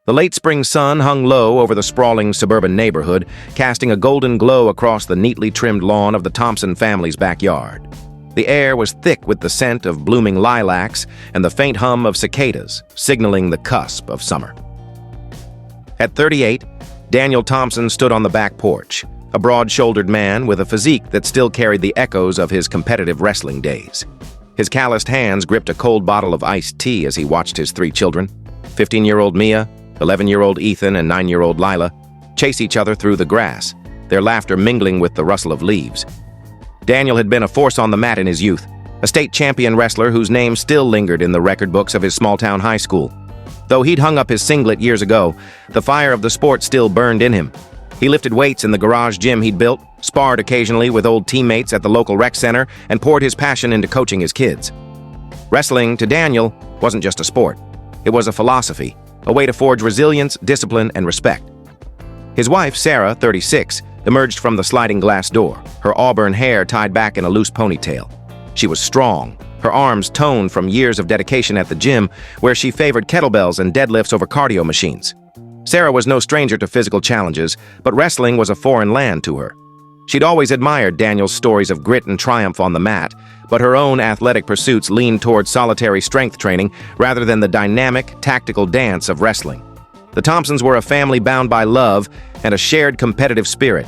The late spring sun hung low over the sprawling suburban neighborhood, casting a golden glow across the neatly trimmed lawn of the Thompson family's backyard. The air was thick with the scent of blooming lilacs and the faint hum of cicadas, signaling the cusp of summer. At 38, Daniel Thompson stood on the back porch, a broad-shouldered man with a physique that still carried the echoes of his competitive wrestling days. His calloused hands gripped a cold bottle of iced tea as he watched his 3 children, 15-year-old Mia, 11-year-old Ethan, and 9-year-old Lila, chase each other through the grass, their laughter mingling with the rustle of leaves. Daniel had been a force on the mat in his youth, a state champion wrestler whose name still lingered in the record books of his small-town high school. Though he'd hung up his singlet years ago, the fire of the sport still burned in him. He lifted weights in the garage gym he'd built, sparred occasionally with old teammates at the local rec center, and poured his passion into coaching his kids. Wrestling, to Daniel, wasn't just a sport. It was a philosophy, a way to forge resilience, discipline, and respect. His wife, Sarah, 36, emerged from the sliding glass door, her auburn hair tied back in a loose ponytail. She was strong, her arms toned from years of dedication at the gym, where she favored kettlebells and deadlifts over cardio machines. Sarah was no stranger to physical challenges, but wrestling was a foreign land to her. She'd always admired Daniel's stories of grit and triumph on the mat, but her own athletic pursuits leaned toward solitary strength training rather than the dynamic, tactical dance of wrestling. The Thompsons were a family bound by love and a shared competitive spirit.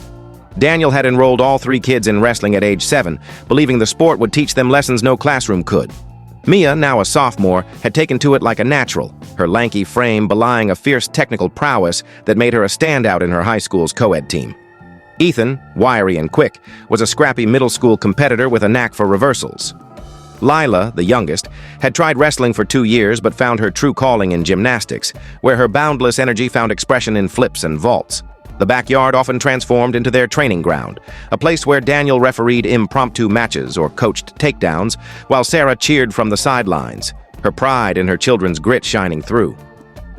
Daniel had enrolled all 3 kids in wrestling at age 7, believing the sport would teach them lessons no classroom could. Mia, now a sophomore, had taken to it like a natural, her lanky frame belying a fierce technical prowess that made her a standout in her high school's co-ed team. Ethan, wiry and quick, was a scrappy middle school competitor with a knack for reversals. Lila, the youngest, had tried wrestling for 2 years but found her true calling in gymnastics, where her boundless energy found expression in flips and vaults. The backyard often transformed into their training ground, a place where Daniel refereed impromptu matches or coached takedowns, while Sarah cheered from the sidelines, her pride in her children's grit shining through.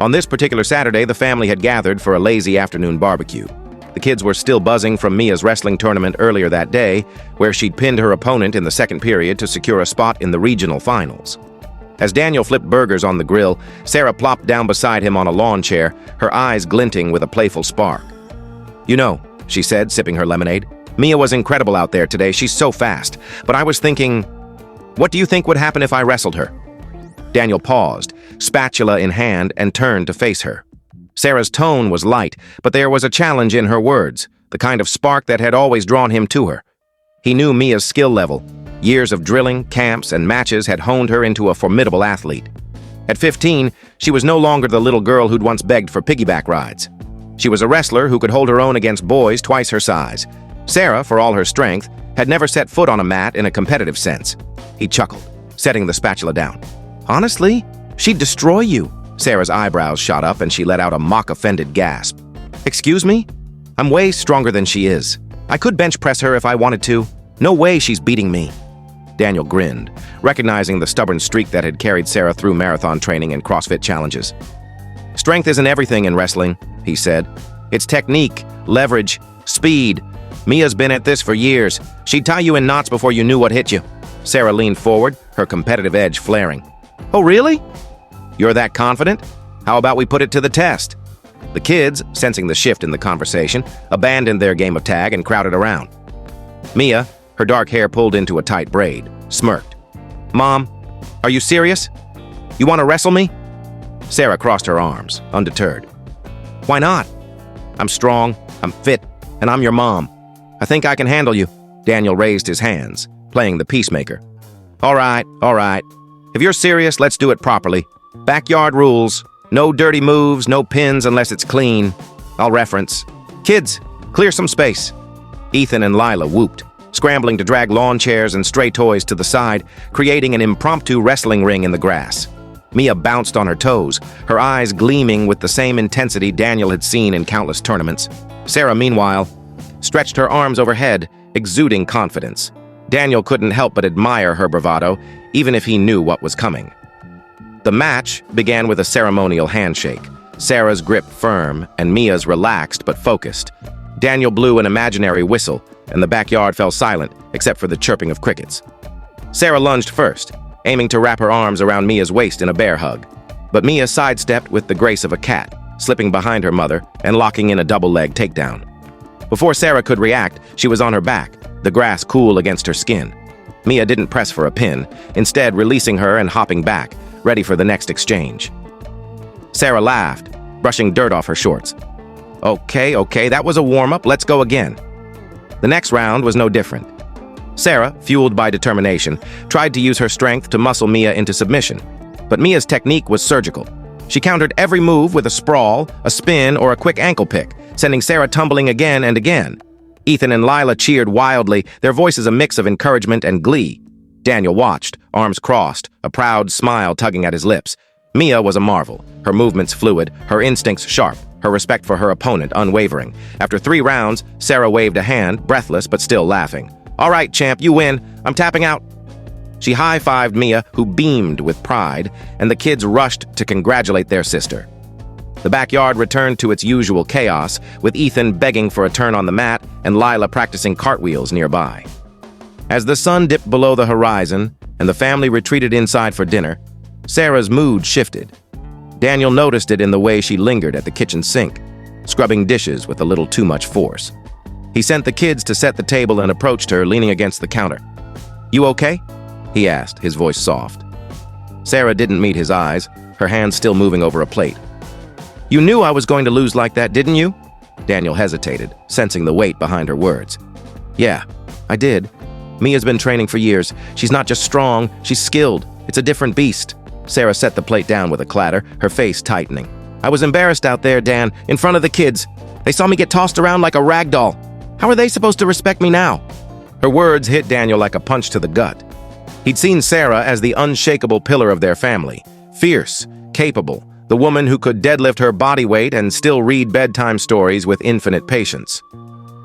On this particular Saturday, the family had gathered for a lazy afternoon barbecue. The kids were still buzzing from Mia's wrestling tournament earlier that day, where she'd pinned her opponent in the second period to secure a spot in the regional finals. As Daniel flipped burgers on the grill, Sarah plopped down beside him on a lawn chair, her eyes glinting with a playful spark. "You know," she said, sipping her lemonade, "Mia was incredible out there today. She's so fast. But I was thinking, what do you think would happen if I wrestled her?" Daniel paused, spatula in hand, and turned to face her. Sarah's tone was light, but there was a challenge in her words, the kind of spark that had always drawn him to her. He knew Mia's skill level. Years of drilling, camps, and matches had honed her into a formidable athlete. At 15, she was no longer the little girl who'd once begged for piggyback rides. She was a wrestler who could hold her own against boys twice her size. Sarah, for all her strength, had never set foot on a mat in a competitive sense. He chuckled, setting the spatula down. "Honestly, she'd destroy you." Sarah's eyebrows shot up and she let out a mock-offended gasp. "Excuse me? I'm way stronger than she is. I could bench press her if I wanted to. No way she's beating me." Daniel grinned, recognizing the stubborn streak that had carried Sarah through marathon training and CrossFit challenges. "Strength isn't everything in wrestling," he said. "It's technique, leverage, speed. Mia's been at this for years. She'd tie you in knots before you knew what hit you." Sarah leaned forward, her competitive edge flaring. "Oh, really? You're that confident? How about we put it to the test?" The kids, sensing the shift in the conversation, abandoned their game of tag and crowded around. Mia, her dark hair pulled into a tight braid, smirked. "Mom, are you serious? You want to wrestle me?" Sarah crossed her arms, undeterred. "Why not? I'm strong, I'm fit, and I'm your mom. I think I can handle you." Daniel raised his hands, playing the peacemaker. All right. If you're serious, let's do it properly. Backyard rules. No dirty moves, no pins unless it's clean. I'll reference. Kids, clear some space." Ethan and Lila whooped, scrambling to drag lawn chairs and stray toys to the side, creating an impromptu wrestling ring in the grass. Mia bounced on her toes, her eyes gleaming with the same intensity Daniel had seen in countless tournaments. Sarah, meanwhile, stretched her arms overhead, exuding confidence. Daniel couldn't help but admire her bravado, even if he knew what was coming. The match began with a ceremonial handshake, Sarah's grip firm and Mia's relaxed but focused. Daniel blew an imaginary whistle, and the backyard fell silent except for the chirping of crickets. Sarah lunged first, aiming to wrap her arms around Mia's waist in a bear hug. But Mia sidestepped with the grace of a cat, slipping behind her mother and locking in a double-leg takedown. Before Sarah could react, she was on her back, the grass cool against her skin. Mia didn't press for a pin, instead releasing her and hopping back, ready for the next exchange. Sarah laughed, brushing dirt off her shorts. Okay, that was a warm-up, let's go again. The next round was no different. Sarah, fueled by determination, tried to use her strength to muscle Mia into submission, but Mia's technique was surgical. She countered every move with a sprawl, a spin, or a quick ankle pick, sending Sarah tumbling again and again. Ethan and Lila cheered wildly, their voices a mix of encouragement and glee. Daniel watched, arms crossed, a proud smile tugging at his lips. Mia was a marvel, her movements fluid, her instincts sharp, her respect for her opponent unwavering. After 3 rounds, Sarah waved a hand, breathless but still laughing. "All right, champ, you win. I'm tapping out." She high-fived Mia, who beamed with pride, and the kids rushed to congratulate their sister. The backyard returned to its usual chaos, with Ethan begging for a turn on the mat and Lila practicing cartwheels nearby. As the sun dipped below the horizon and the family retreated inside for dinner, Sarah's mood shifted. Daniel noticed it in the way she lingered at the kitchen sink, scrubbing dishes with a little too much force. He sent the kids to set the table and approached her, leaning against the counter. "You okay?" he asked, his voice soft. Sarah didn't meet his eyes, her hands still moving over a plate. "You knew I was going to lose like that, didn't you?" Daniel hesitated, sensing the weight behind her words. "Yeah, I did. Mia's been training for years. She's not just strong, she's skilled. It's a different beast." Sarah set the plate down with a clatter, her face tightening. "I was embarrassed out there, Dan, in front of the kids. They saw me get tossed around like a rag doll. How are they supposed to respect me now?" Her words hit Daniel like a punch to the gut. He'd seen Sarah as the unshakable pillar of their family, fierce, capable, the woman who could deadlift her body weight and still read bedtime stories with infinite patience.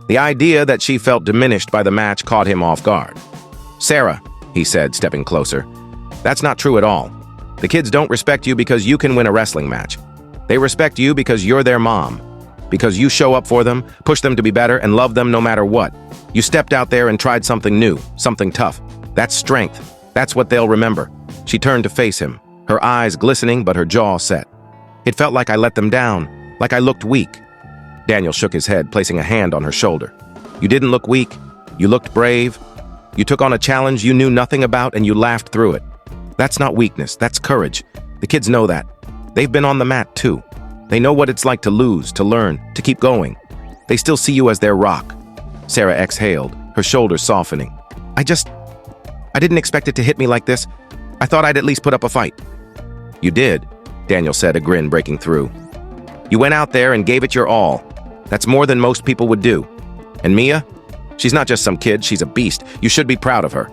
The idea that she felt diminished by the match caught him off guard. "Sarah," he said, stepping closer, "that's not true at all. The kids don't respect you because you can win a wrestling match. They respect you because you're their mom, because you show up for them, push them to be better, and love them no matter what. You stepped out there and tried something new, something tough. That's strength. That's what they'll remember." She turned to face him, her eyes glistening but her jaw set. "It felt like I let them down, like I looked weak." Daniel shook his head, placing a hand on her shoulder. "You didn't look weak. You looked brave. You took on a challenge you knew nothing about and you laughed through it. That's not weakness, that's courage. The kids know that. They've been on the mat too. They know what it's like to lose, to learn, to keep going. They still see you as their rock." Sarah exhaled, her shoulders softening. I didn't expect it to hit me like this. I thought I'd at least put up a fight." "You did," Daniel said, a grin breaking through. "You went out there and gave it your all. That's more than most people would do. And Mia? She's not just some kid, she's a beast. You should be proud of her."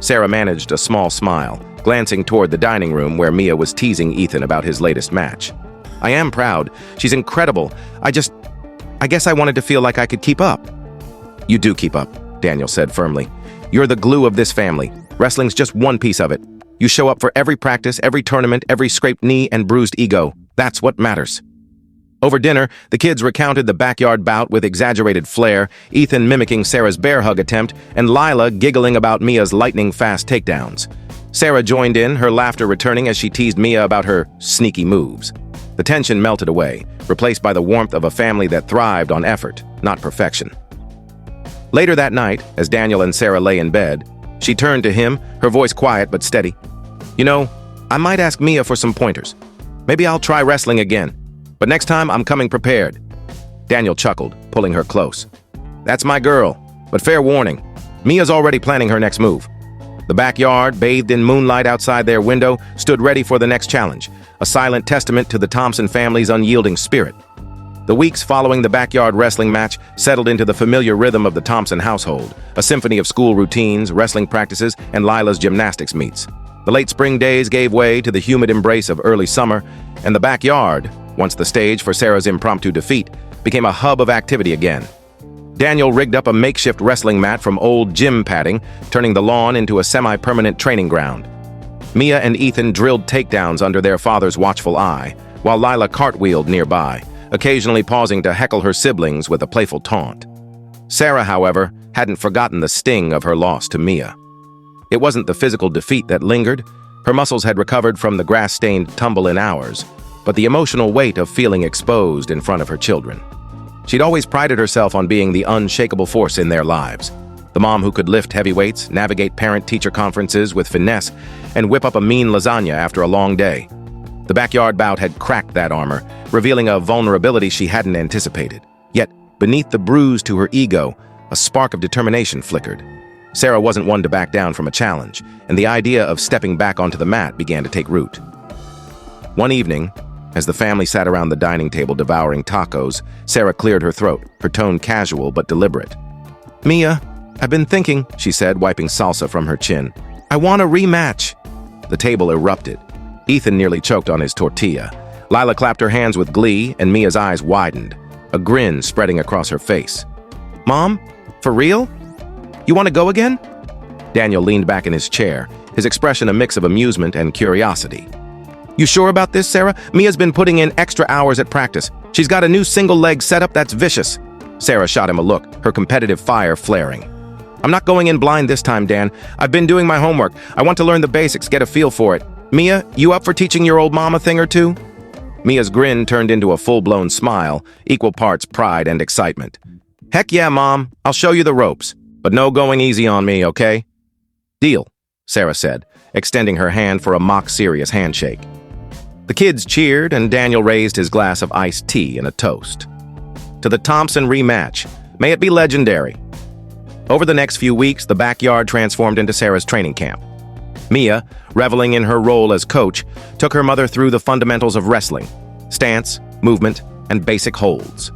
Sarah managed a small smile, glancing toward the dining room where Mia was teasing Ethan about his latest match. "I am proud. She's incredible. I guess I wanted to feel like I could keep up." "You do keep up," Daniel said firmly. "You're the glue of this family. Wrestling's just one piece of it. You show up for every practice, every tournament, every scraped knee and bruised ego. That's what matters." Over dinner, the kids recounted the backyard bout with exaggerated flair, Ethan mimicking Sarah's bear hug attempt, and Lila giggling about Mia's lightning-fast takedowns. Sarah joined in, her laughter returning as she teased Mia about her sneaky moves. The tension melted away, replaced by the warmth of a family that thrived on effort, not perfection. Later that night, as Daniel and Sarah lay in bed, she turned to him, her voice quiet but steady. "You know, I might ask Mia for some pointers. Maybe I'll try wrestling again. But next time, I'm coming prepared." Daniel chuckled, pulling her close. "That's my girl, but fair warning, Mia's already planning her next move." The backyard, bathed in moonlight outside their window, stood ready for the next challenge, a silent testament to the Thompson family's unyielding spirit. The weeks following the backyard wrestling match settled into the familiar rhythm of the Thompson household, a symphony of school routines, wrestling practices, and Lila's gymnastics meets. The late spring days gave way to the humid embrace of early summer, and the backyard, once the stage for Sarah's impromptu defeat, became a hub of activity again. Daniel rigged up a makeshift wrestling mat from old gym padding, turning the lawn into a semi-permanent training ground. Mia and Ethan drilled takedowns under their father's watchful eye, while Lila cartwheeled nearby, occasionally pausing to heckle her siblings with a playful taunt. Sarah, however, hadn't forgotten the sting of her loss to Mia. It wasn't the physical defeat that lingered. Her muscles had recovered from the grass-stained tumble in hours, but the emotional weight of feeling exposed in front of her children. She'd always prided herself on being the unshakable force in their lives. The mom who could lift heavy weights, navigate parent-teacher conferences with finesse, and whip up a mean lasagna after a long day. The Backyard Bout had cracked that armor, revealing a vulnerability she hadn't anticipated. Yet, beneath the bruise to her ego, a spark of determination flickered. Sarah wasn't one to back down from a challenge, and the idea of stepping back onto the mat began to take root. One evening, as the family sat around the dining table devouring tacos, Sarah cleared her throat, her tone casual but deliberate. "Mia, I've been thinking," she said, wiping salsa from her chin. "I want a rematch." The table erupted. Ethan nearly choked on his tortilla. Lila clapped her hands with glee, and Mia's eyes widened, a grin spreading across her face. "Mom? For real? You want to go again?" Daniel leaned back in his chair, his expression a mix of amusement and curiosity. "You sure about this, Sarah? Mia's been putting in extra hours at practice. She's got a new single-leg setup that's vicious." Sarah shot him a look, her competitive fire flaring. "I'm not going in blind this time, Dan. I've been doing my homework. I want to learn the basics, get a feel for it. Mia, you up for teaching your old mom a thing or two?" Mia's grin turned into a full-blown smile, equal parts pride and excitement. "Heck yeah, Mom. I'll show you the ropes. But no going easy on me, okay?" "Deal," Sarah said, extending her hand for a mock-serious handshake. The kids cheered, and Daniel raised his glass of iced tea in a toast. "To the Thompson rematch. May it be legendary." Over the next few weeks, the backyard transformed into Sarah's training camp. Mia, reveling in her role as coach, took her mother through the fundamentals of wrestling: stance, movement, and basic holds.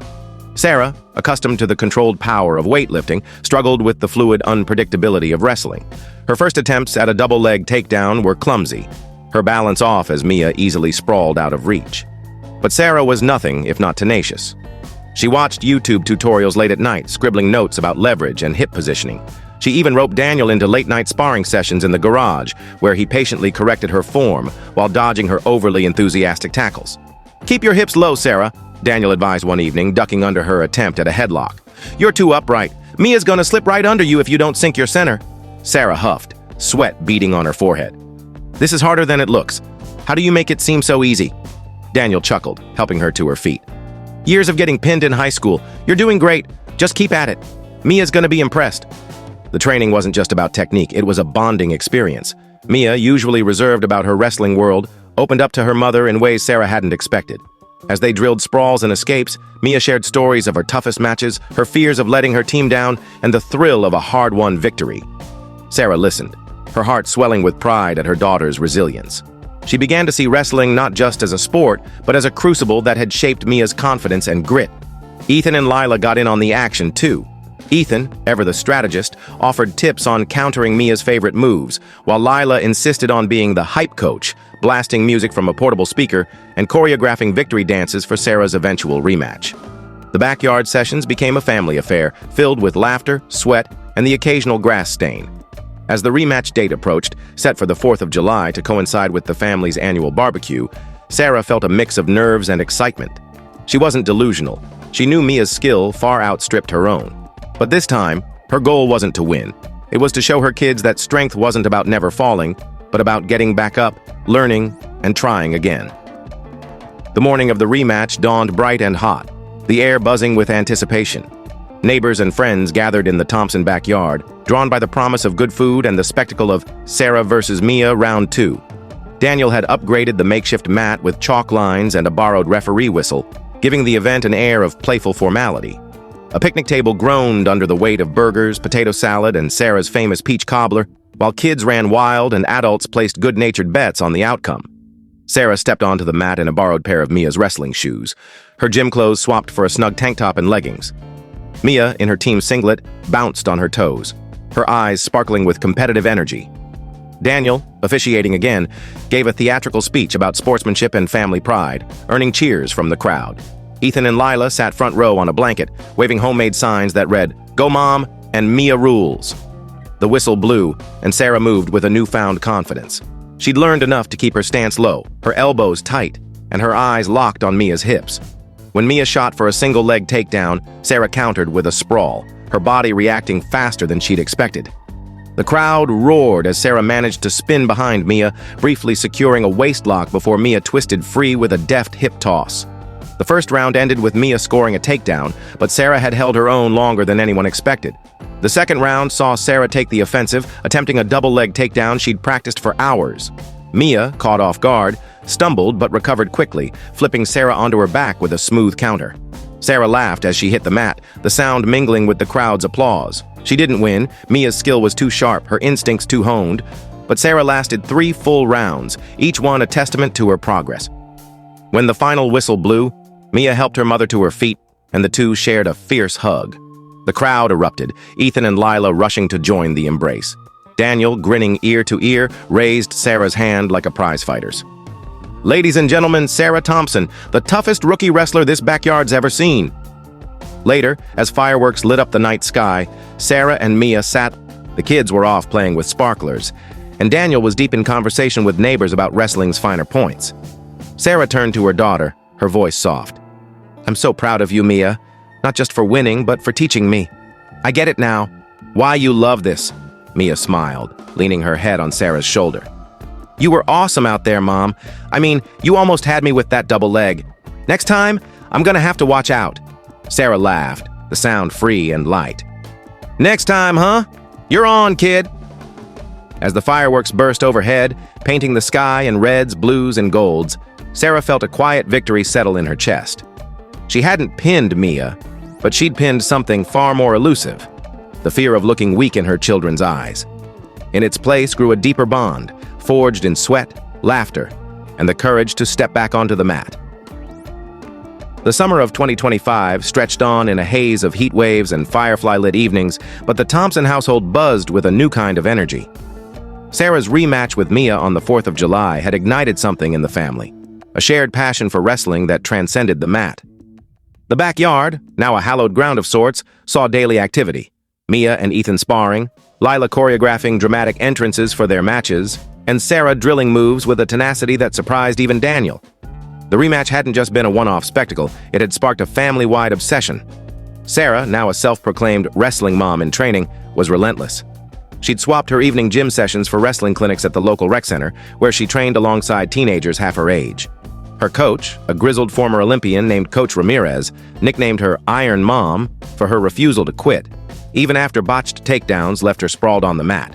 Sarah, accustomed to the controlled power of weightlifting, struggled with the fluid unpredictability of wrestling. Her first attempts at a double-leg takedown were clumsy, her balance off as Mia easily sprawled out of reach. But Sarah was nothing if not tenacious. She watched YouTube tutorials late at night, scribbling notes about leverage and hip positioning. She even roped Daniel into late-night sparring sessions in the garage, where he patiently corrected her form while dodging her overly enthusiastic tackles. "Keep your hips low, Sarah," Daniel advised one evening, ducking under her attempt at a headlock. "You're too upright. Mia's gonna slip right under you if you don't sink your center." Sarah huffed, sweat beading on her forehead. "This is harder than it looks. How do you make it seem so easy?" Daniel chuckled, helping her to her feet. "Years of getting pinned in high school. You're doing great. Just keep at it. Mia's gonna be impressed." The training wasn't just about technique, it was a bonding experience. Mia, usually reserved about her wrestling world, opened up to her mother in ways Sarah hadn't expected. As they drilled sprawls and escapes, Mia shared stories of her toughest matches, her fears of letting her team down, and the thrill of a hard-won victory. Sarah listened, her heart swelling with pride at her daughter's resilience. She began to see wrestling not just as a sport, but as a crucible that had shaped Mia's confidence and grit. Ethan and Lila got in on the action, too. Ethan, ever the strategist, offered tips on countering Mia's favorite moves, while Lila insisted on being the hype coach, blasting music from a portable speaker and choreographing victory dances for Sarah's eventual rematch. The backyard sessions became a family affair, filled with laughter, sweat, and the occasional grass stain. As the rematch date approached, set for the 4th of July to coincide with the family's annual barbecue, Sarah felt a mix of nerves and excitement. She wasn't delusional. She knew Mia's skill far outstripped her own. But this time, her goal wasn't to win. It was to show her kids that strength wasn't about never falling, but about getting back up, learning, and trying again. The morning of the rematch dawned bright and hot, the air buzzing with anticipation. Neighbors and friends gathered in the Thompson backyard, drawn by the promise of good food and the spectacle of Sarah versus Mia Round 2. Daniel had upgraded the makeshift mat with chalk lines and a borrowed referee whistle, giving the event an air of playful formality. A picnic table groaned under the weight of burgers, potato salad, and Sarah's famous peach cobbler, while kids ran wild and adults placed good-natured bets on the outcome. Sarah stepped onto the mat in a borrowed pair of Mia's wrestling shoes, her gym clothes swapped for a snug tank top and leggings. Mia, in her team singlet, bounced on her toes, her eyes sparkling with competitive energy. Daniel, officiating again, gave a theatrical speech about sportsmanship and family pride, earning cheers from the crowd. Ethan and Lila sat front row on a blanket, waving homemade signs that read, "Go Mom," and "Mia rules." The whistle blew, and Sarah moved with a newfound confidence. She'd learned enough to keep her stance low, her elbows tight, and her eyes locked on Mia's hips. When Mia shot for a single-leg takedown, Sarah countered with a sprawl, her body reacting faster than she'd expected. The crowd roared as Sarah managed to spin behind Mia, briefly securing a waistlock before Mia twisted free with a deft hip toss. The first round ended with Mia scoring a takedown, but Sarah had held her own longer than anyone expected. The second round saw Sarah take the offensive, attempting a double-leg takedown she'd practiced for hours. Mia, caught off guard, stumbled but recovered quickly, flipping Sarah onto her back with a smooth counter. Sarah laughed as she hit the mat, the sound mingling with the crowd's applause. She didn't win. Mia's skill was too sharp, her instincts too honed. But Sarah lasted 3 full rounds, each one a testament to her progress. When the final whistle blew, Mia helped her mother to her feet, and the two shared a fierce hug. The crowd erupted, Ethan and Lila rushing to join the embrace. Daniel, grinning ear to ear, raised Sarah's hand like a prizefighter's. "Ladies and gentlemen, Sarah Thompson, the toughest rookie wrestler this backyard's ever seen." Later, as fireworks lit up the night sky, Sarah and Mia sat. The kids were off playing with sparklers, and Daniel was deep in conversation with neighbors about wrestling's finer points. Sarah turned to her daughter, her voice soft. "I'm so proud of you, Mia, not just for winning, but for teaching me. I get it now. Why you love this." Mia smiled, leaning her head on Sarah's shoulder. "You were awesome out there, Mom. I mean, you almost had me with that double leg. Next time, I'm gonna have to watch out." Sarah laughed, the sound free and light. "Next time, huh? You're on, kid." As the fireworks burst overhead, painting the sky in reds, blues, and golds, Sarah felt a quiet victory settle in her chest. She hadn't pinned Mia, but she'd pinned something far more elusive, the fear of looking weak in her children's eyes. In its place grew a deeper bond, forged in sweat, laughter, and the courage to step back onto the mat. The summer of 2025 stretched on in a haze of heat waves and firefly-lit evenings, but the Thompson household buzzed with a new kind of energy. Sarah's rematch with Mia on the 4th of July had ignited something in the family, a shared passion for wrestling that transcended the mat. The backyard, now a hallowed ground of sorts, saw daily activity. Mia and Ethan sparring, Lila choreographing dramatic entrances for their matches, and Sarah drilling moves with a tenacity that surprised even Daniel. The rematch hadn't just been a one-off spectacle, it had sparked a family-wide obsession. Sarah, now a self-proclaimed wrestling mom in training, was relentless. She'd swapped her evening gym sessions for wrestling clinics at the local rec center, where she trained alongside teenagers half her age. Her coach, a grizzled former Olympian named Coach Ramirez, nicknamed her Iron Mom for her refusal to quit, even after botched takedowns left her sprawled on the mat.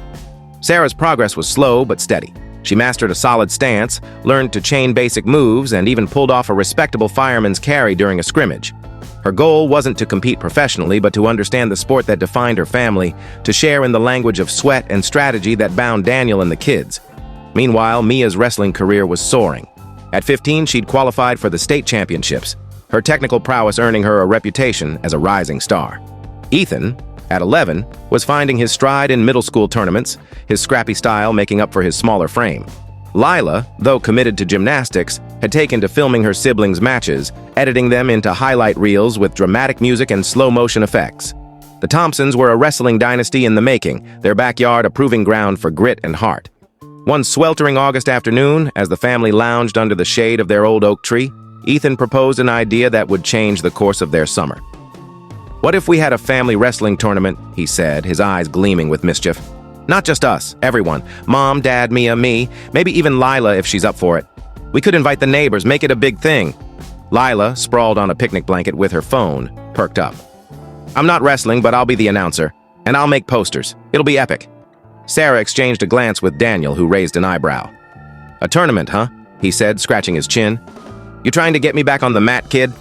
Sarah's progress was slow but steady. She mastered a solid stance, learned to chain basic moves, and even pulled off a respectable fireman's carry during a scrimmage. Her goal wasn't to compete professionally, but to understand the sport that defined her family, to share in the language of sweat and strategy that bound Daniel and the kids. Meanwhile, Mia's wrestling career was soaring. At 15, she'd qualified for the state championships, her technical prowess earning her a reputation as a rising star. Ethan, at 11, was finding his stride in middle school tournaments, his scrappy style making up for his smaller frame. Lila, though committed to gymnastics, had taken to filming her siblings' matches, editing them into highlight reels with dramatic music and slow-motion effects. The Thompsons were a wrestling dynasty in the making, their backyard a proving ground for grit and heart. One sweltering August afternoon, as the family lounged under the shade of their old oak tree, Ethan proposed an idea that would change the course of their summer. "What if we had a family wrestling tournament?" he said, his eyes gleaming with mischief. "Not just us, everyone. Mom, Dad, Mia, me, maybe even Lila if she's up for it. We could invite the neighbors, make it a big thing." Lila, sprawled on a picnic blanket with her phone, perked up. "I'm not wrestling, but I'll be the announcer, and I'll make posters. It'll be epic." Sarah exchanged a glance with Daniel, who raised an eyebrow. "A tournament, huh?" he said, scratching his chin. "You trying to get me back on the mat, kid?"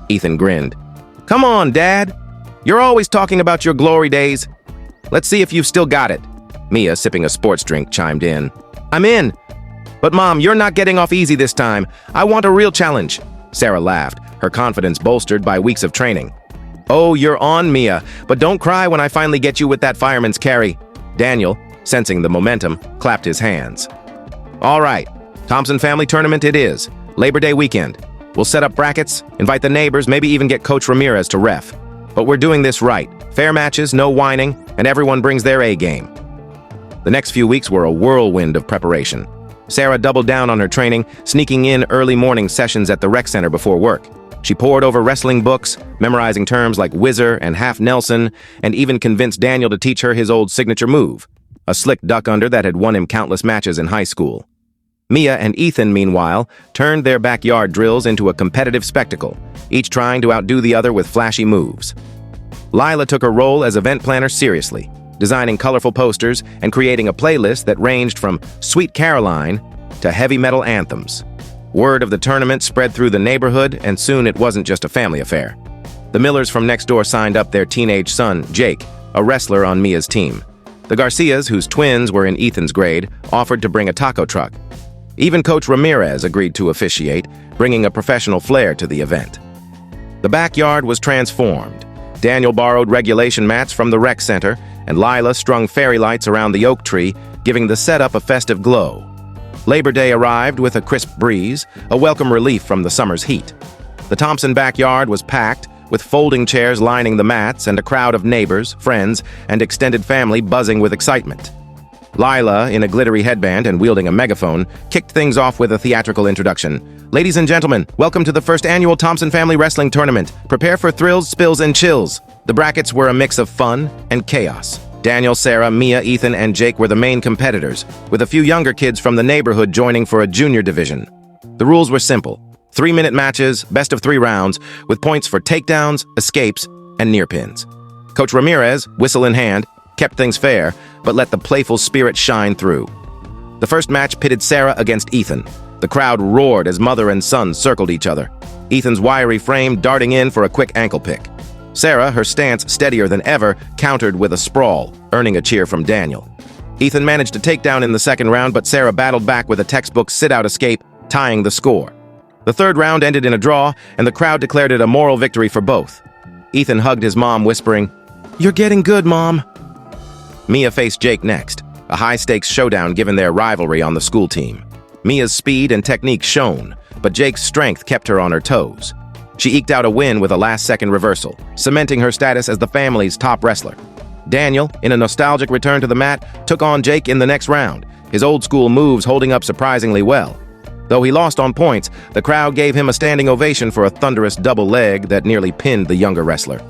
Ethan grinned. "Come on, Dad. You're always talking about your glory days. Let's see if you've still got it." Mia, sipping a sports drink, chimed in. "I'm in. But Mom, you're not getting off easy this time. I want a real challenge." Sarah laughed, her confidence bolstered by weeks of training. "Oh, you're on, Mia, but don't cry when I finally get you with that fireman's carry." Daniel, sensing the momentum, clapped his hands. "All right, Thompson family tournament it is. Labor Day weekend. We'll set up brackets, invite the neighbors, maybe even get Coach Ramirez to ref. But we're doing this right. Fair matches, no whining, and everyone brings their A-game." The next few weeks were a whirlwind of preparation. Sarah doubled down on her training, sneaking in early morning sessions at the rec center before work. She pored over wrestling books, memorizing terms like whizzer and half Nelson, and even convinced Daniel to teach her his old signature move, a slick duck-under that had won him countless matches in high school. Mia and Ethan, meanwhile, turned their backyard drills into a competitive spectacle, each trying to outdo the other with flashy moves. Lila took her role as event planner seriously, designing colorful posters and creating a playlist that ranged from Sweet Caroline to heavy metal anthems. Word of the tournament spread through the neighborhood, and soon it wasn't just a family affair. The Millers from next door signed up their teenage son, Jake, a wrestler on Mia's team. The Garcias, whose twins were in Ethan's grade, offered to bring a taco truck. Even Coach Ramirez agreed to officiate, bringing a professional flair to the event. The backyard was transformed. Daniel borrowed regulation mats from the rec center, and Lila strung fairy lights around the oak tree, giving the setup a festive glow. Labor Day arrived with a crisp breeze, a welcome relief from the summer's heat. The Thompson backyard was packed, with folding chairs lining the mats and a crowd of neighbors, friends, and extended family buzzing with excitement. Lila, in a glittery headband and wielding a megaphone, kicked things off with a theatrical introduction. "Ladies and gentlemen, welcome to the first annual Thompson Family Wrestling Tournament. Prepare for thrills, spills, and chills." The brackets were a mix of fun and chaos. Daniel, Sarah, Mia, Ethan, and Jake were the main competitors, with a few younger kids from the neighborhood joining for a junior division. The rules were simple. 3-minute matches, best of 3 rounds, with points for takedowns, escapes, and near pins. Coach Ramirez, whistle in hand, kept things fair, but let the playful spirit shine through. The first match pitted Sarah against Ethan. The crowd roared as mother and son circled each other, Ethan's wiry frame darting in for a quick ankle pick. Sarah, her stance steadier than ever, countered with a sprawl, earning a cheer from Daniel. Ethan managed a takedown in the second round, but Sarah battled back with a textbook sit-out escape, tying the score. The third round ended in a draw, and the crowd declared it a moral victory for both. Ethan hugged his mom, whispering, "You're getting good, Mom." Mia faced Jake next, a high-stakes showdown given their rivalry on the school team. Mia's speed and technique shone, but Jake's strength kept her on her toes. She eked out a win with a last-second reversal, cementing her status as the family's top wrestler. Daniel, in a nostalgic return to the mat, took on Jake in the next round, his old-school moves holding up surprisingly well. Though he lost on points, the crowd gave him a standing ovation for a thunderous double leg that nearly pinned the younger wrestler.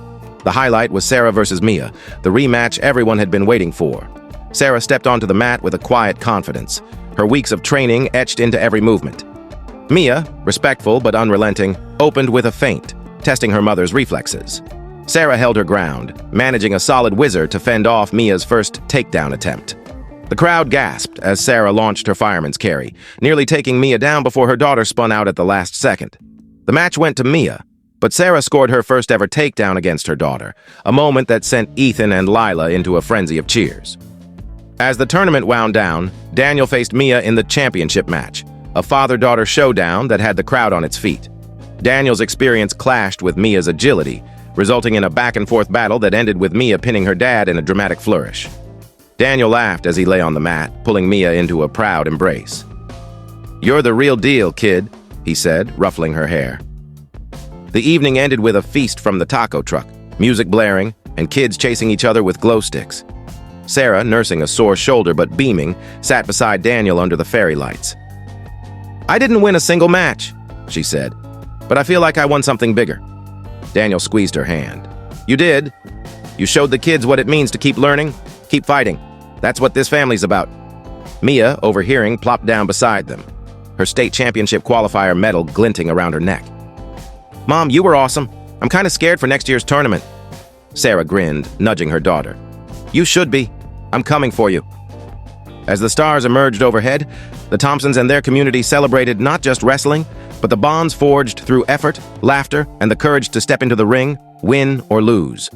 The highlight was Sarah versus Mia, the rematch everyone had been waiting for. Sarah stepped onto the mat with a quiet confidence, her weeks of training etched into every movement. Mia, respectful but unrelenting, opened with a feint, testing her mother's reflexes. Sarah held her ground, managing a solid whizzer to fend off Mia's first takedown attempt. The crowd gasped as Sarah launched her fireman's carry, nearly taking Mia down before her daughter spun out at the last second. The match went to Mia, but Sarah scored her first ever takedown against her daughter, a moment that sent Ethan and Lila into a frenzy of cheers. As the tournament wound down, Daniel faced Mia in the championship match, a father-daughter showdown that had the crowd on its feet. Daniel's experience clashed with Mia's agility, resulting in a back-and-forth battle that ended with Mia pinning her dad in a dramatic flourish. Daniel laughed as he lay on the mat, pulling Mia into a proud embrace. "You're the real deal, kid," he said, ruffling her hair. The evening ended with a feast from the taco truck, music blaring, and kids chasing each other with glow sticks. Sarah, nursing a sore shoulder but beaming, sat beside Daniel under the fairy lights. "I didn't win a single match," she said, "but I feel like I won something bigger." Daniel squeezed her hand. "You did. You showed the kids what it means to keep learning, keep fighting. That's what this family's about." Mia, overhearing, plopped down beside them, her state championship qualifier medal glinting around her neck. "Mom, you were awesome. I'm kind of scared for next year's tournament." Sarah grinned, nudging her daughter. "You should be. I'm coming for you." As the stars emerged overhead, the Thompsons and their community celebrated not just wrestling, but the bonds forged through effort, laughter, and the courage to step into the ring, win or lose.